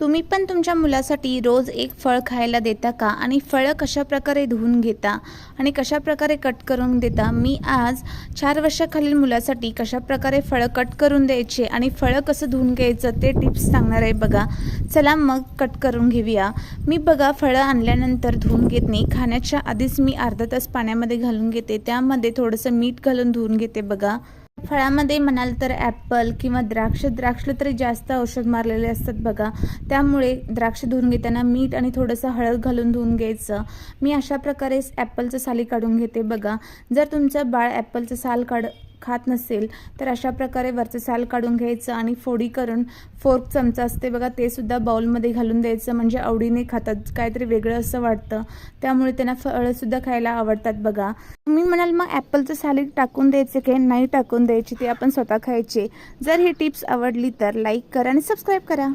तुम्ही पण तुमच्या मुलासाठी रोज एक फळ खायला देता का? आणि फळं कशाप्रकारे धुवून घेता आणि कशाप्रकारे कट करून देता? मी आज 4 वर्षाखालील मुलासाठी कशाप्रकारे फळं कट करून द्यायचे आणि फळं कसं धुवून घ्यायचं ते टिप्स सांगणार आहे बघा. चला मग कट करून घेऊया. मी बघा फळं आणल्यानंतर धुवून घेत नाही. खाण्याच्या आधीच मी अर्धा तास पाण्यामध्ये घालून घेते. त्यामध्ये थोडंसं मीठ घालून धुवून घेते बघा. फळामध्ये म्हणाल तर ॲपल किंवा द्राक्षला तरी जास्त औषध मारलेले असतात बघा. त्यामुळे द्राक्ष धुवून घेताना मीठ आणि थोडंसं हळद घालून धुवून घ्यायचं. मी अशा प्रकारे ॲपलचं साली काढून घेते बघा. जर तुमचं बाळ ॲपलचं साल खात नसेल तर अशा प्रकारे वरचं साल काढून घ्यायचं आणि फोडी करून फोर्क चमचा असते बघा ते सुद्धा बाउलमध्ये घालून द्यायचं. म्हणजे आवडीने खातात, काहीतरी वेगळं असं वाटतं. त्यामुळे त्यांना फळंसुद्धा खायला आवडतात बघा. तुम्ही म्हणाल मग ॲपलचं साली टाकून द्यायचे की नाही टाकून द्यायची, ते आपण स्वतः खायचे. जर ही टिप्स आवडली तर लाईक करा आणि सबस्क्राईब करा.